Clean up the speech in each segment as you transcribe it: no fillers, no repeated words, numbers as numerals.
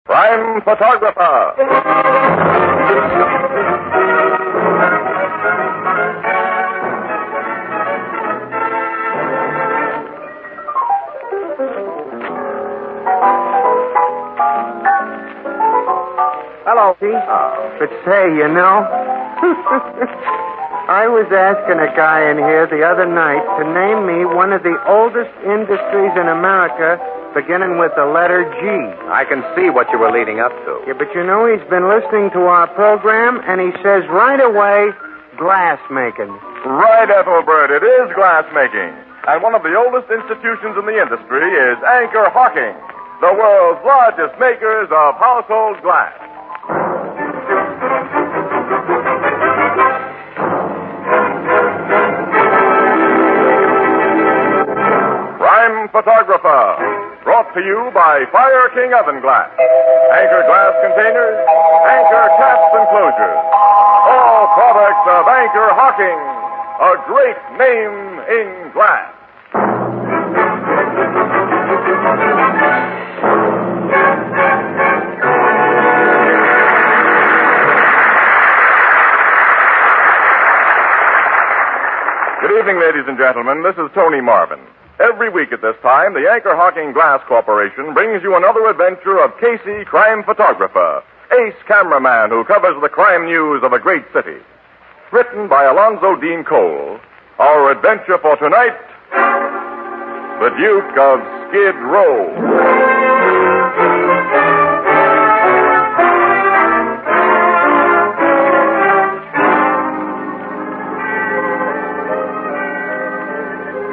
Crime Photographer. Hello, Pete. But say, you know, I was asking a guy in here the other night to name me one of the oldest industries in America beginning with the letter G. I can see what you were leading up to. Yeah, but you know, he's been listening to our program, and he says right away, glass making. Right, Ethelbert, it is glass making. And one of the oldest institutions in the industry is Anchor Hawking, the world's largest makers of household glass. Crime Photographer. Brought to you by Fire King Oven Glass. Anchor glass containers, Anchor caps and closures. All products of Anchor Hawking, a great name in glass. Good evening, ladies and gentlemen. This is Tony Marvin. Every week at this time, the Anchor Hawking Glass Corporation brings you another adventure of Casey, crime photographer, ace cameraman who covers the crime news of a great city. Written by Alonzo Dean Cole, our adventure for tonight, The Duke of Skid Row.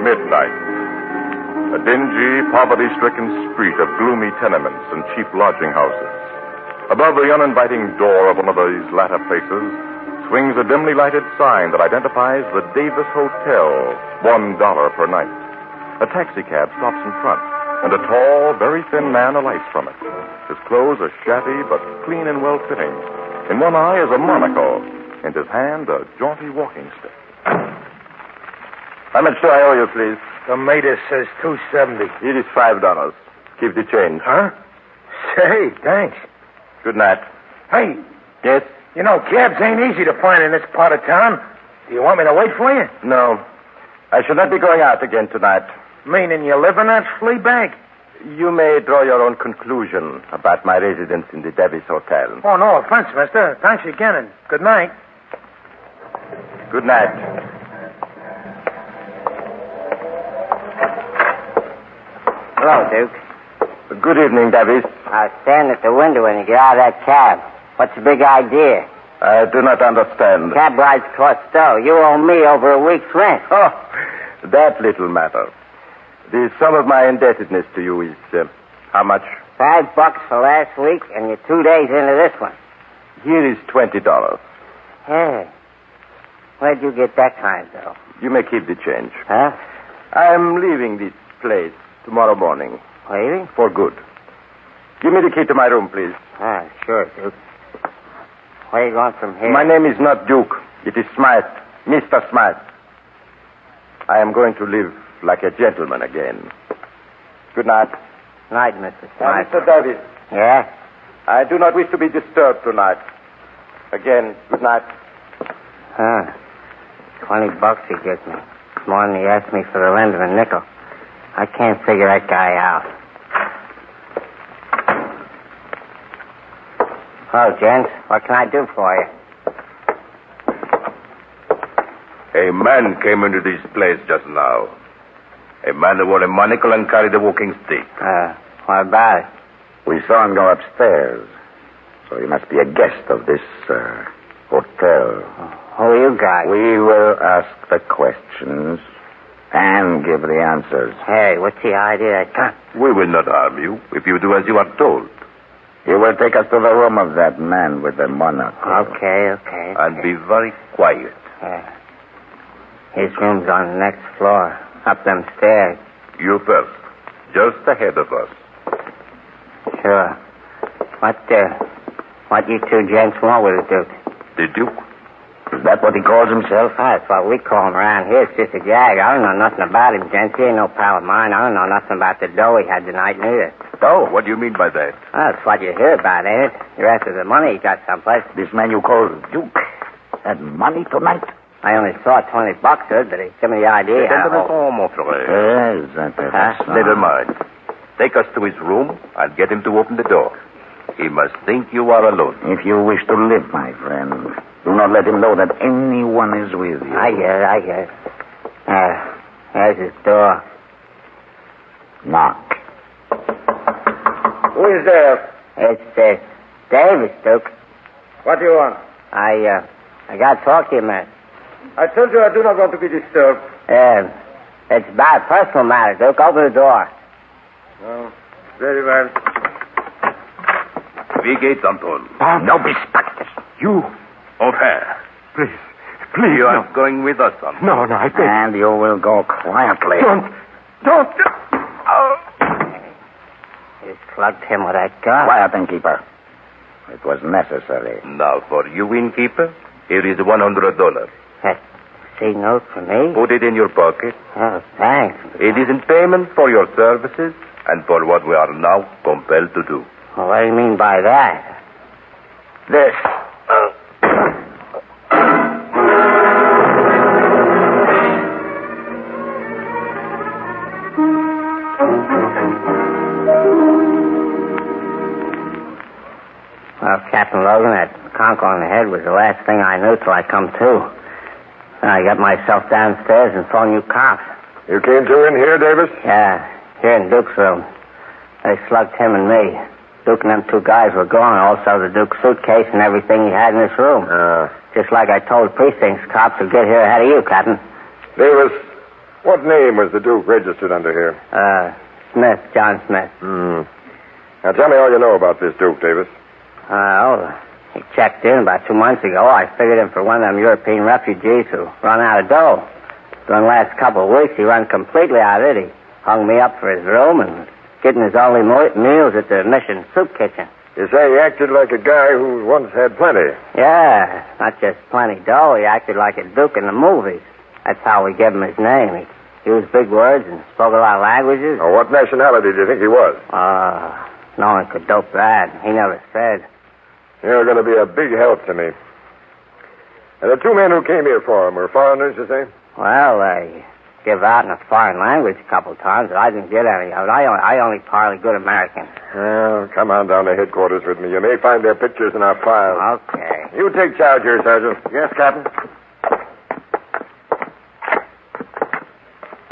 Midnight. A dingy, poverty-stricken street of gloomy tenements and cheap lodging houses. Above the uninviting door of one of these latter places swings a dimly lighted sign that identifies the Davis Hotel, $1 per night. A taxicab stops in front, and a tall, very thin man alights from it. His clothes are shabby but clean and well-fitting. In one eye is a monocle, in his hand a jaunty walking stick. How much do I owe you, please? The meter says $2.70. It is $5. Keep the change. Huh? Say, thanks. Good night. Hey. Yes? You know, cabs ain't easy to find in this part of town. Do you want me to wait for you? No. I shall not be going out again tonight. Meaning you live in that flea bag? You may draw your own conclusion about my residence in the Davis Hotel. Oh, no offense, mister. Thanks again, and good night. Good night. Hello, Duke. Good evening, Davis. I was standing at the window when you get out of that cab. What's the big idea? I do not understand. Cab rides cost dough. You owe me over a week's rent. Oh, that little matter. The sum of my indebtedness to you is how much? $5 for last week, and you're 2 days into this one. Here is $20. Hey, where'd you get that kind, though? You may keep the change. Huh? I'm leaving this place tomorrow morning. Really? For good. Give me the key to my room, please. Ah, sure, Duke. Where are you going from here? My name is not Duke. It is Smythe. Mr. Smythe. I am going to live like a gentleman again. Good night. Night, Mr. Smythe. Mr. Davis. Yeah? I do not wish to be disturbed tonight. Again, good night. Huh. $20 he gives me. It's more than he asked me for the rent of a nickel. I can't figure that guy out. Hello, gents. What can I do for you? A man came into this place just now. A man who wore a monocle and carried a walking stick. What about it? We saw him go upstairs. So he must be a guest of this hotel. Who are you guys? We will ask the questions and give the answers. Hey, what's the idea? We will not harm you if you do as you are told. You will take us to the room of that man with the monocle. Okay. And be very quiet. His room's on the next floor, up them stairs. You first, just ahead of us. Sure. What you two gents want with the Duke? The Duke? Is that what he calls himself? That's what we call him around here. It's just a gag. I don't know nothing about him, gents. He ain't no pal of mine. I don't know nothing about the dough he had tonight, neither. dough. What do you mean by that? Well, that's what you hear about, ain't it? You're after the money you got someplace. This man you call Duke had money tonight? I only saw $20, sir, but he gave me the idea. Mon frère. Yes, Never mind. Take us to his room and get him to open the door. He must think you are alone. If you wish to live, my friend, do not let him know that anyone is with you. I get it. There's his door. Knock. Who is there? It's Davis, Duke. What do you want? I got to talk to you, man. I told you I do not want to be disturbed. It's about a personal matter, Duke. Open the door. Oh, very well. Wie geht's, Anton? Oh, no respect. You. Enfin. Please, You are going with us, Anton. No, I think... And you will go quietly. Don't... You slugged him with that gun. Quiet, innkeeper. It was necessary. Now, for you, innkeeper, here is $100. That receipt note for me? Put it in your pocket. Oh, thanks. It is in payment for your services and for what we are now compelled to do. Well, what do you mean by that? This. Well, Captain Logan, that conk on the head was the last thing I knew till I come to. I got myself downstairs and phoned you cops. You came to in here, Davis? Yeah, here in Duke's room. They slugged him and me. Duke and them two guys were gone, also the Duke's suitcase and everything he had in this room. Just like I told precincts cops to get here ahead of you, Captain. Davis, what name was the Duke registered under here? Smith, John Smith. Now tell me all you know about this Duke, Davis. He checked in about 2 months ago. I figured him for one of them European refugees who run out of dough. During the last couple of weeks, he run completely out of it. He hung me up for his room and getting his only meals at the mission soup kitchen. You say he acted like a guy who once had plenty. Yeah, not just plenty dough. He acted like a Duke in the movies. That's how we gave him his name. He used big words and spoke a lot of languages. Now, what nationality do you think he was? No one could dope that. He never said. You're going to be a big help to me. And the two men who came here for him were foreigners, you say? Well, they give out in a foreign language a couple of times, but I didn't get any of it. I only parley good American. Well, come on down to headquarters with me. You may find their pictures in our file. Okay. You take charge here, Sergeant. Yes, Captain.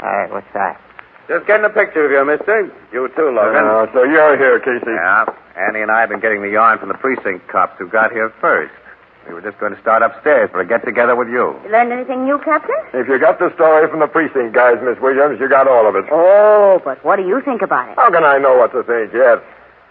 All right, what's that? Just getting a picture of you, mister. You too, Logan. So you're here, Casey. Yeah. Annie and I have been getting the yarn from the precinct cops who got here first. We were just going to start upstairs for a get-together with you. You learned anything new, Captain? If you got the story from the precinct guys, Miss Williams, you got all of it. Oh, but what do you think about it? How can I know what to think yet?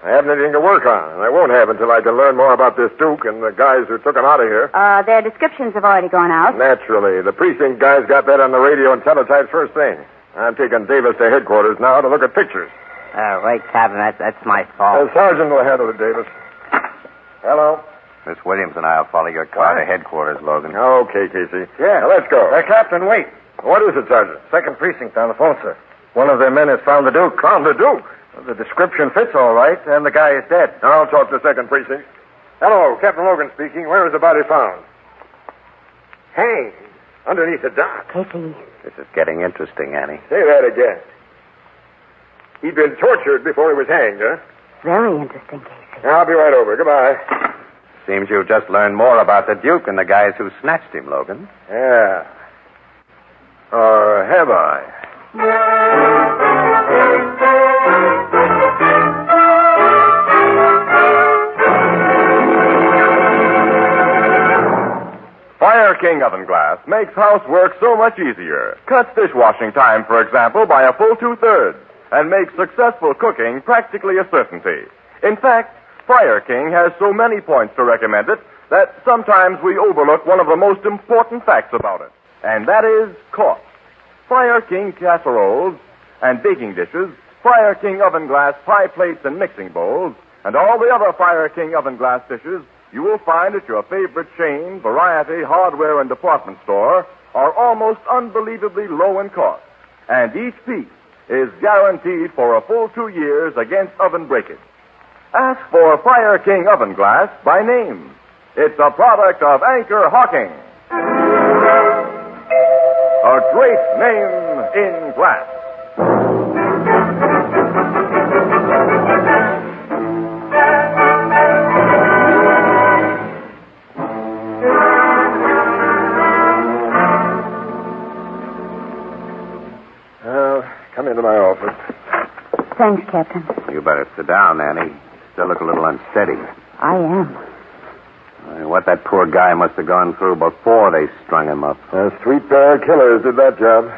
I haven't anything to work on, and I won't have until I can learn more about this Duke and the guys who took him out of here. Their descriptions have already gone out. Naturally. The precinct guys got that on the radio and teletype first thing. I'm taking Davis to headquarters now to look at pictures. Wait, Captain, that's my fault. The sergeant will handle it, Davis. Hello? Miss Williams and I will follow your car to headquarters, Logan. Okay, Casey. Yeah. Now, let's go. Captain, wait. What is it, Sergeant? Second precinct on the phone, sir. One of their men has found the Duke. Found the Duke. The description fits all right, and the guy is dead. I'll talk to second precinct. Hello, Captain Logan speaking. Where is the body found? Hanged. Underneath the dock. Casey. This is getting interesting, Annie. Say that again. He'd been tortured before he was hanged, huh? Very interesting, Casey. I'll be right over. Goodbye. Seems you've just learned more about the Duke and the guys who snatched him, Logan. Yeah. Or have I? Fire King Oven Glass makes housework so much easier. Cuts dishwashing time, for example, by a full 2/3, and makes successful cooking practically a certainty. In fact, Fire King has so many points to recommend it that sometimes we overlook one of the most important facts about it, and that is cost. Fire King casseroles and baking dishes, Fire King Oven Glass pie plates and mixing bowls, and all the other Fire King Oven Glass dishes you will find at your favorite chain, variety, hardware, and department store are almost unbelievably low in cost. And each piece is guaranteed for a full 2 years against oven breakage. Ask for Fire King Oven Glass by name. It's a product of Anchor Hawking. A great name in glass. Come into my office. Thanks, Captain. You better sit down, Annie. Still look a little unsteady. I am. What that poor guy must have gone through before they strung him up. A sweet pair of killers did that job.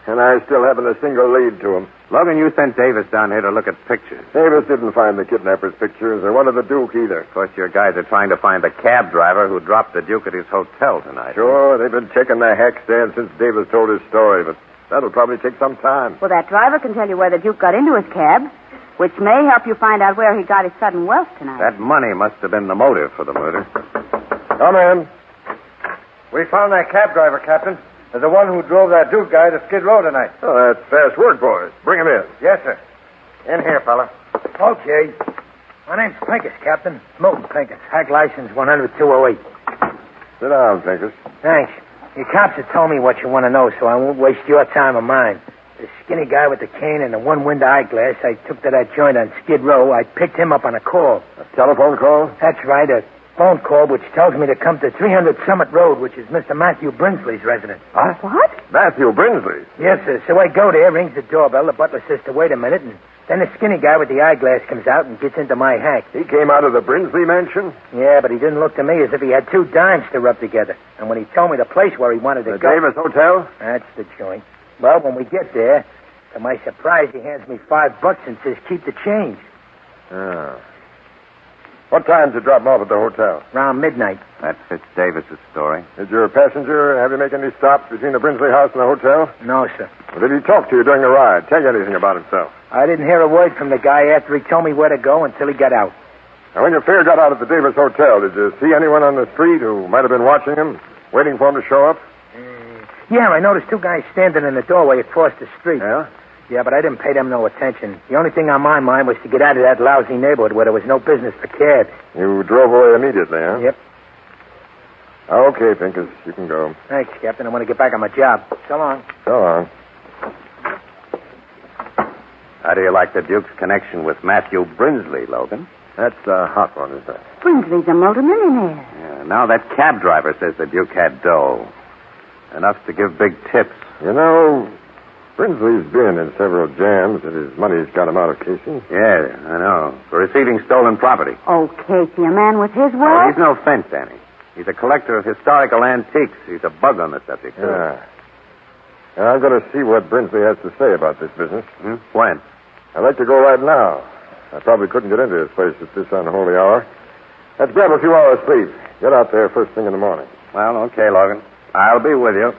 And I still haven't a single lead to him. Logan, you sent Davis down here to look at pictures. Davis didn't find the kidnapper's pictures or one of the Duke either. Of course, your guys are trying to find the cab driver who dropped the Duke at his hotel tonight. Sure, they've been checking the hack stand since Davis told his story, but that'll probably take some time. Well, that driver can tell you where the Duke got into his cab, which may help you find out where he got his sudden wealth tonight. That money must have been the motive for the murder. Come in. We found that cab driver, Captain. The one who drove that Duke guy to Skid Row tonight. Oh, that's fast work, boys. Bring him in. Yes, sir. In here, fella. Okay. My name's Pincus, Captain. Milton Pincus. Hack license 100-208. Sit down, Pincus. Thanks. Your cops have told me what you want to know, so I won't waste your time or mine. The skinny guy with the cane and the one-window eyeglass I took to that joint on Skid Row, I picked him up on a call. A telephone call? That's right, a phone call which tells me to come to 300 Summit Road, which is Mr. Matthew Brinsley's residence. Huh? What? Matthew Brinsley? Yes, sir. So I go there, rings the doorbell, the butler says to wait a minute, and then the skinny guy with the eyeglass comes out and gets into my hack. He came out of the Brinsley mansion? Yeah, but he didn't look to me as if he had two dimes to rub together. And when he told me the place where he wanted to The go... Davis Hotel? That's the joint. Well, when we get there, to my surprise, he hands me $5 and says, keep the change. Oh. What time did you drop him off at the hotel? Around midnight. That fits Davis's story. Did your passenger have you make any stops between the Brinsley house and the hotel? No, sir. Or did he talk to you during the ride? Tell you anything about himself? I didn't hear a word from the guy after he told me where to go until he got out. Now, when your fare got out at the Davis Hotel, did you see anyone on the street who might have been watching him, waiting for him to show up? Yeah, I noticed two guys standing in the doorway across the street. Yeah? Yeah, but I didn't pay them no attention. The only thing on my mind was to get out of that lousy neighborhood where there was no business for cabs. You drove away immediately, huh? Yep. Okay, Pincus, you can go. Thanks, Captain. I want to get back on my job. So long. So long. How do you like the Duke's connection with Matthew Brinsley, Logan? That's a hot one, isn't it? Brinsley's a multimillionaire. Yeah, now that cab driver says the Duke had dough. Enough to give big tips. You know, Brinsley's been in several jams and his money's got him out of Casey. Yeah, I know. For receiving stolen property. Oh, Casey, a man with his Oh, wealth? he's no fence, Annie. He's a collector of historical antiques. He's a bug on the subject, too. Yeah. And I'm going to see what Brinsley has to say about this business. When? I'd like to go right now. I probably couldn't get into his place at this unholy hour. Let's grab a few hours sleep. Get out there first thing in the morning. Well, okay, Logan. I'll be with you.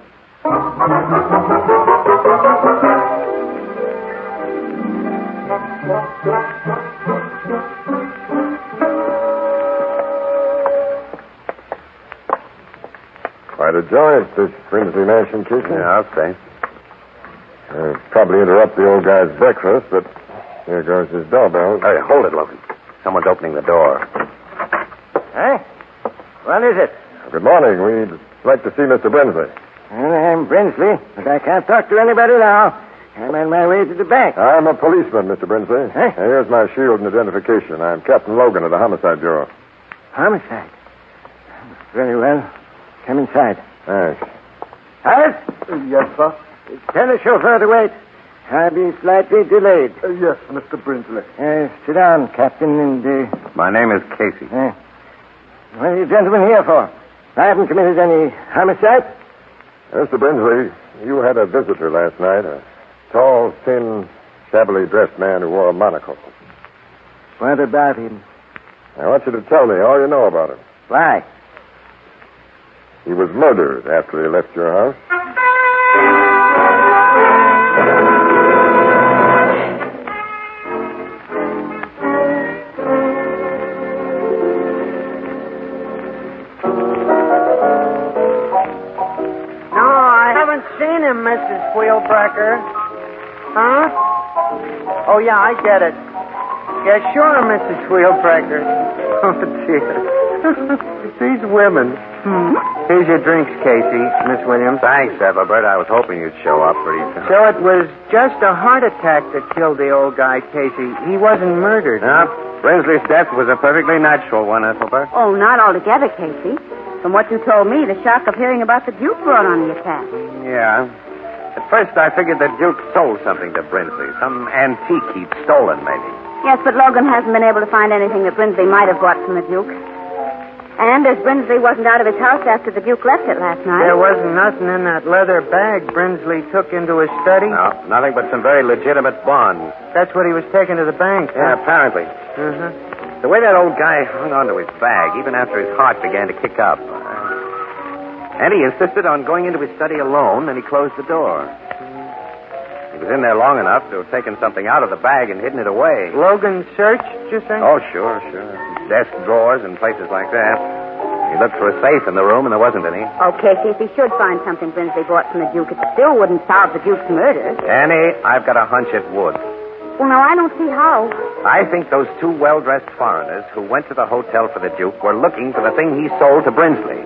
Quite a joint, this Brinsley mansion, Casey. Yeah, I'll say. Probably interrupt the old guy's breakfast, but here goes his doorbell. Hey, hold it, Logan. Someone's opening the door. Hey? What is it? Good morning. We'd like to see Mr. Brinsley. I'm Brinsley, but I can't talk to anybody now. I'm on my way to the bank. I'm a policeman, Mr. Brinsley. Huh? Here's my shield and identification. I'm Captain Logan of the Homicide Bureau. Homicide? Very well. Come inside. Thanks. Alice? Yes, sir. Tell the chauffeur to wait. I'll be slightly delayed. Yes, Mr. Brinsley. Sit down, Captain, and... My name is Casey. What are you gentlemen here for? I haven't committed any homicide. Mr. Brinsley, you had a visitor last night, a tall, thin, shabbily dressed man who wore a monocle. What about him? I want you to tell me all you know about him. Why? He was murdered after he left your house. No, I haven't seen him, Mrs. Wheelbreaker. Huh? Oh, yeah, I get it. Yeah, sure, Mrs. Wheelbreaker. Oh, dear. These women. Here's your drinks, Casey, Miss Williams. Thanks, Ethelbert. I was hoping you'd show up pretty soon. So it was just a heart attack that killed the old guy, Casey. He wasn't murdered. No, Brinsley's death was a perfectly natural one, Ethelbert. Oh, not altogether, Casey. From what you told me, the shock of hearing about the Duke brought on the attack. Yeah. At first, I figured the Duke sold something to Brinsley. Some antique he'd stolen, maybe. Yes, but Logan hasn't been able to find anything that Brinsley might have bought from the Duke. And as Brinsley wasn't out of his house after the Duke left it last night... There wasn't nothing in that leather bag Brinsley took into his study? No, nothing but some very legitimate bonds. That's what he was taking to the bank, Yeah, apparently. Uh-huh. The way that old guy hung onto his bag, even after his heart began to kick up. And he insisted on going into his study alone, and he closed the door. He was in there long enough to have taken something out of the bag and hidden it away. Logan searched, you think? Oh, sure. Desk drawers and places like that. He looked for a safe in the room, and there wasn't any. Oh, Casey, if he should find something Brinsley bought from the Duke, it still wouldn't solve the Duke's murder. Annie, I've got a hunch it would. Well, now, I don't see how. I think those two well-dressed foreigners who went to the hotel for the Duke were looking for the thing he sold to Brinsley.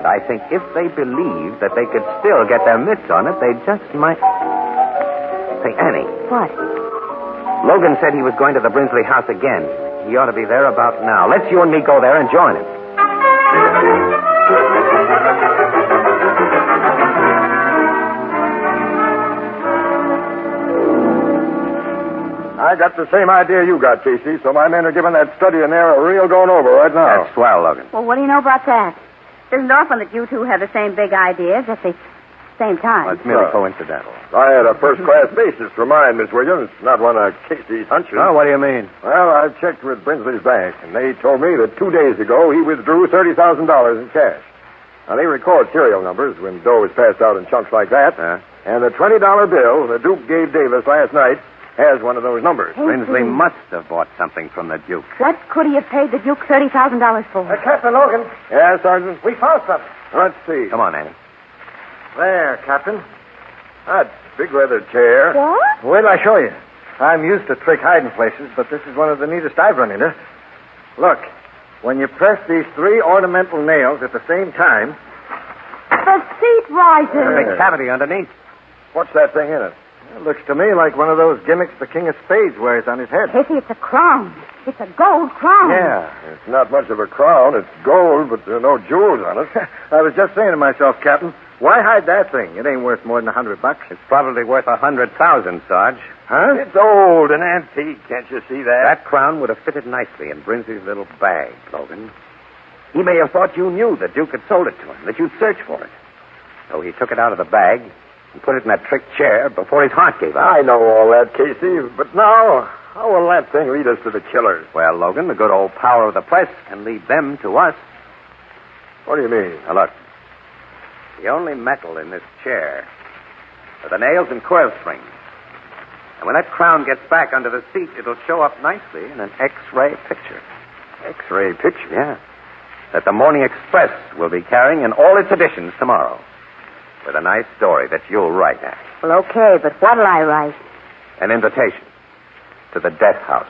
And I think if they believed that they could still get their mitts on it, they just might... Say, Annie. What? Logan said he was going to the Brinsley house again. He ought to be there about now. Let's you and me go there and join him. I got the same idea you got, Casey, so my men are giving that study in there a real going over right now. That's swell, Logan. Well, what do you know about that? Isn't it often that you two have the same big ideas at the same time? Well, it's merely coincidental. I had a first-class basis for mine, Miss Williams, not one of Casey's hunches. Oh, what do you mean? Well, I checked with Brinsley's bank, and they told me that 2 days ago he withdrew $30,000 in cash. Now, they record serial numbers when dough is passed out in chunks like that, and the $20 bill the Duke gave Davis last night has one of those numbers. Brinsley must have bought something from the Duke. What could he have paid the Duke $30,000 for? Captain Logan, Yeah, Sergeant? we found something. Let's see. Come on, Annie. There, Captain. That big leather chair. What? Wait till I show you. I'm used to trick hiding places, but this is one of the neatest I've run into. Look, when you press these 3 ornamental nails at the same time... The seat rises. There's a big cavity underneath. What's that thing in it? It looks to me like one of those gimmicks the King of Spades wears on his head. Casey, it's a crown. It's a gold crown. Yeah, it's not much of a crown. It's gold, but there are no jewels on it. I was just saying to myself, Captain, why hide that thing? It ain't worth more than $100. It's probably worth $100,000, Sarge. Huh? It's old and antique. Can't you see that? That crown would have fitted nicely in Brinsley's little bag, Logan. He may have thought you knew the Duke had sold it to him, that you'd search for it. So he took it out of the bag and put it in that trick chair before his heart gave out. I know all that, Casey, but now, how will that thing lead us to the killers? Well, Logan, the good old power of the press can lead them to us. What do you mean? Now, look. The only metal in this chair are the nails and coil springs. And when that crown gets back under the seat, it'll show up nicely in an X-ray picture. X-ray picture? Yeah. That the Morning Express will be carrying in all its editions tomorrow. With a nice story that you'll write, Annie. Well, okay, but what'll I write? An invitation to the death house.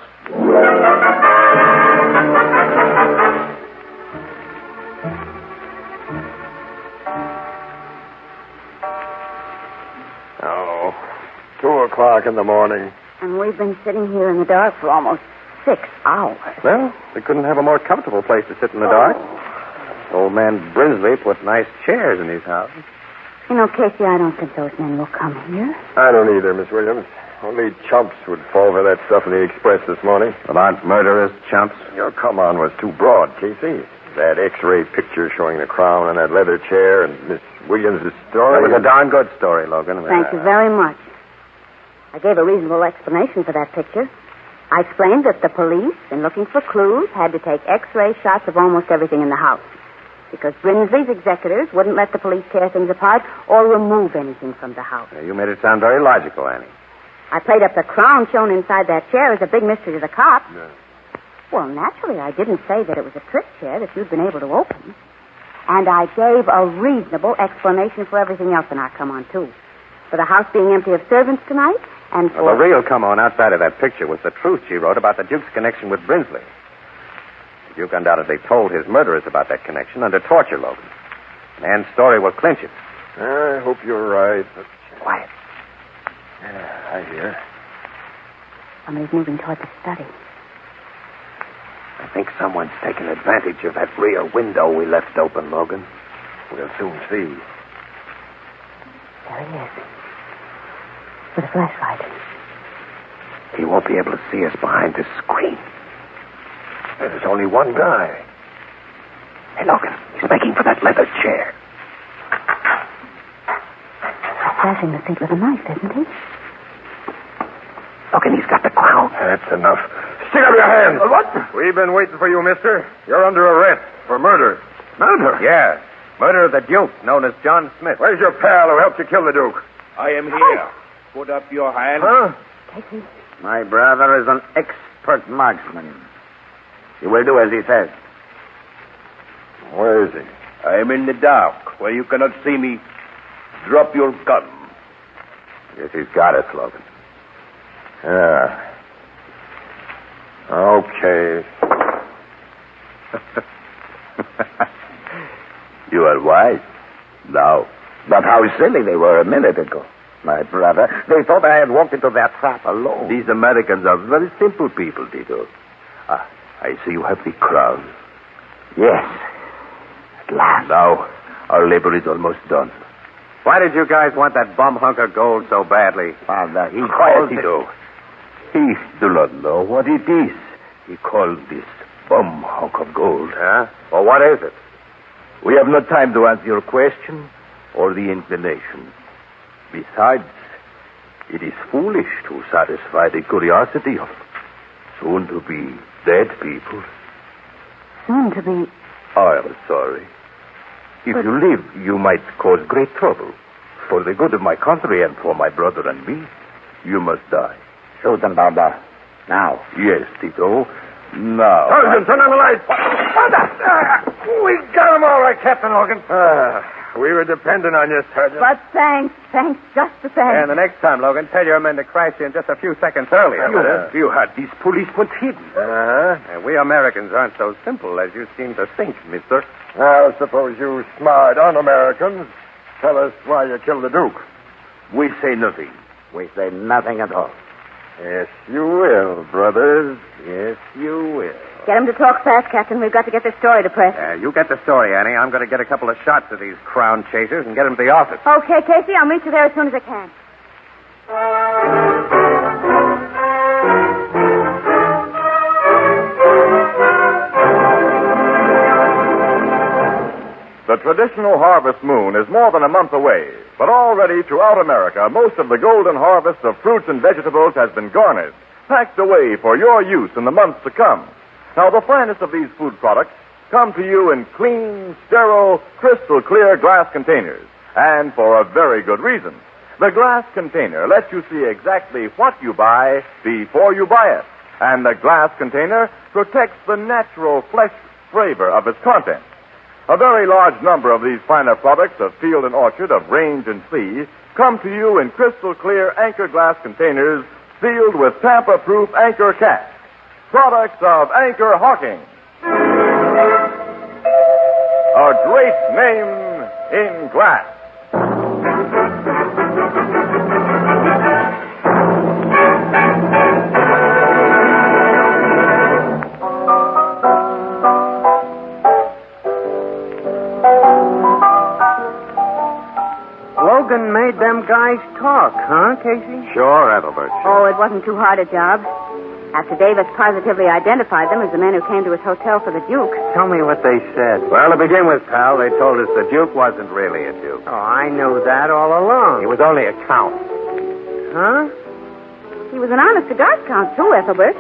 Oh, 2:00 in the morning. And we've been sitting here in the dark for almost 6 hours. Well, we couldn't have a more comfortable place to sit in the dark. Old man Brinsley put nice chairs in his house. You know, Casey, I don't think those men will come here. I don't either, Miss Williams. Only chumps would fall for that stuff in the Express this morning. Well, aren't murderers chumps? Your come on was too broad, Casey. That X-ray picture showing the crown and that leather chair and Miss Williams' story. That was a darn good story, Logan. Thank you very much. I gave a reasonable explanation for that picture. I explained that the police, in looking for clues, had to take X-ray shots of almost everything in the house. Because Brinsley's executors wouldn't let the police tear things apart or remove anything from the house. You made it sound very logical, Annie. I played up the crown shown inside that chair as a big mystery to the cops. No. Well, naturally, I didn't say that it was a trick chair that you'd been able to open. And I gave a reasonable explanation for everything else, and I'll come on, too. For the house being empty of servants tonight, And for... Well, the real come-on outside of that picture was the truth she wrote about the Duke's connection with Brinsley. The Duke undoubtedly told his murderers about that connection under torture, Logan. Ann's story will clinch it. I hope you're right. But... Quiet. Yeah, I hear. Somebody's moving toward the study. I think someone's taken advantage of that rear window we left open, Logan. We'll soon see. There he is. With a flashlight. He won't be able to see us behind this screen. There's only one guy. Hey, Logan, he's making for that leather chair. He's slashing the seat with a knife, isn't he? Logan, he's got the crown. That's enough. Stick up your hands. What? We've been waiting for you, mister. You're under arrest for murder. Murder? Yeah. Murder of the Duke, known as John Smith. Where's your pal who helped you kill the Duke? I am here. Put up your hand. Huh? Casey. My brother is an expert marksman. He will do as he says. Where is he? I am in the dark, where you cannot see me. Drop your gun. Guess he's got us, Logan. Yeah. Okay. You are wise. Now. But how silly they were a minute ago. My brother, they thought I had walked into their trap alone. These Americans are very simple people, Tito. I see you have the crown. Yes. At last. Now, our labor is almost done. Why did you guys want that bum hunk of gold so badly? Father, he Quiet, called Tito. He do not know what it is. He called this bum hunk of gold. Huh? Well, what is it? We have no time to answer your question or the inclination. Besides, it is foolish to satisfy the curiosity of soon-to-be dead people. Soon to be... I am sorry. If you live, you might cause great trouble. For the good of my country and for my brother and me, you must die. Shoot them, Baba. Now. Yes, Tito. Now. Sergeant, turn on the lights. We got them all right, Captain Logan. We were depending on you, Sergeant. But thanks just the same. And the next time, Logan, tell your men to crash in just a few seconds earlier. You had these policemen hidden. And we Americans aren't so simple as you seem to think, mister. Now, suppose you smart un-Americans tell us why you killed the Duke. We say nothing. We say nothing at all. Yes, you will, brothers. Yes, you will. Get him to talk fast, Captain. We've got to get this story to press. You get the story, Annie. I'm going to get a couple of shots of these crown chasers and get them to the office. Okay, Casey, I'll meet you there as soon as I can. The traditional harvest moon is more than a month away, but already throughout America, most of the golden harvest of fruits and vegetables has been garnered, packed away for your use in the months to come. Now, the finest of these food products come to you in clean, sterile, crystal clear glass containers, and for a very good reason. The glass container lets you see exactly what you buy before you buy it, and the glass container protects the natural flesh flavor of its contents. A very large number of these finer products of field and orchard, of range and sea, come to you in crystal clear anchor glass containers sealed with tamper-proof anchor caps. Products of Anchor Hawking. A great name in glass. Logan made them guys talk, huh, Casey? Sure, Ethelbert. Oh, it wasn't too hard a job. After Davis positively identified them as the men who came to his hotel for the Duke. Tell me what they said. Well, to begin with, pal, they told us the Duke wasn't really a Duke. Oh, I knew that all along. He was only a count. Huh? He was an honest cigar count, too, Ethelbert.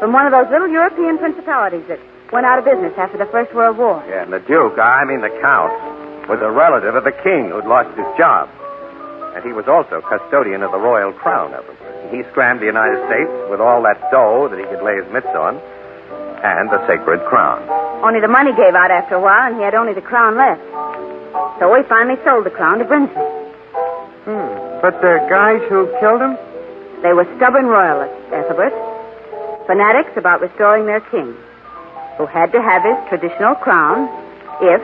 From one of those little European principalities that went out of business after the First World War. Yeah, and the Duke, the count, was a relative of the king who'd lost his job. And he was also custodian of the royal crown, Ethelbert. He scrammed the United States with all that dough that he could lay his mitts on, and the sacred crown. Only the money gave out after a while, and he had only the crown left. So we finally sold the crown to Brinsley. But the guys who killed him? They were stubborn royalists, Ethelbert, fanatics about restoring their king, who had to have his traditional crown if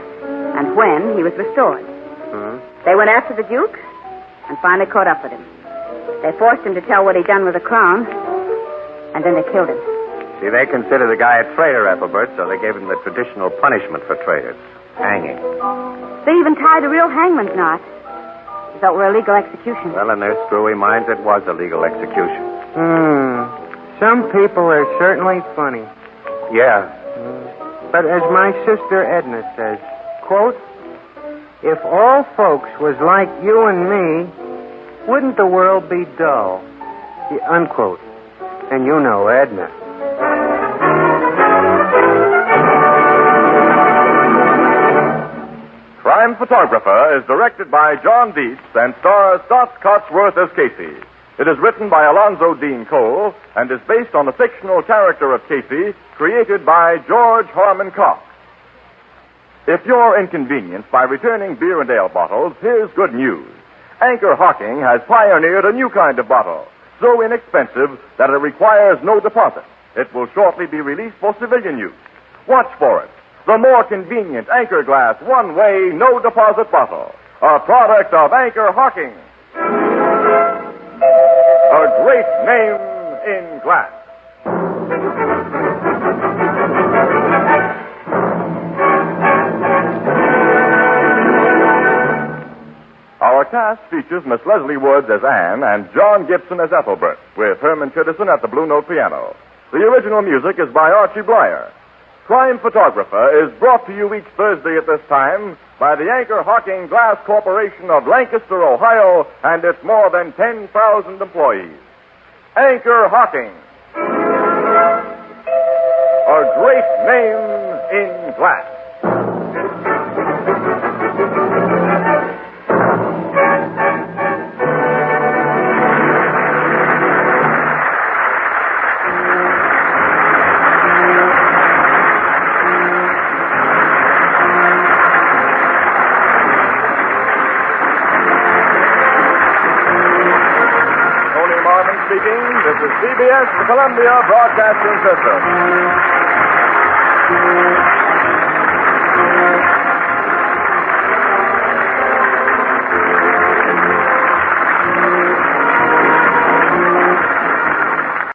and when he was restored. They went after the Duke and finally caught up with him. They forced him to tell what he'd done with the crown, and then they killed him. See, they considered the guy a traitor, Ethelbert, so they gave him the traditional punishment for traitors, hanging. They even tied a real hangman's knot. They thought were a legal execution. Well, in their screwy minds, it was a legal execution. Some people are certainly funny. Yeah. But as my sister Edna says, quote, if all folks was like you and me, wouldn't the world be dull? Unquote. And you know Edna. Crime Photographer is directed by John Dietz and stars Dot Cotsworth as Casey. It is written by Alonzo Dean Cole and is based on the fictional character of Casey created by George Harmon Coxe. If you're inconvenienced by returning beer and ale bottles, here's good news. Anchor Hocking has pioneered a new kind of bottle, so inexpensive that it requires no deposit. It will shortly be released for civilian use. Watch for it. The more convenient Anchor Glass one-way, no-deposit bottle. A product of Anchor Hocking. A great name in glass. Our cast features Miss Leslie Woods as Anne and John Gibson as Ethelbert, with Herman Chittison at the Blue Note piano. The original music is by Archie Blyer. Crime Photographer is brought to you each Thursday at this time by the Anchor Hocking Glass Corporation of Lancaster, Ohio, and its more than 10,000 employees. Anchor Hocking. A great name in glass. This is CBS, the Columbia Broadcasting System.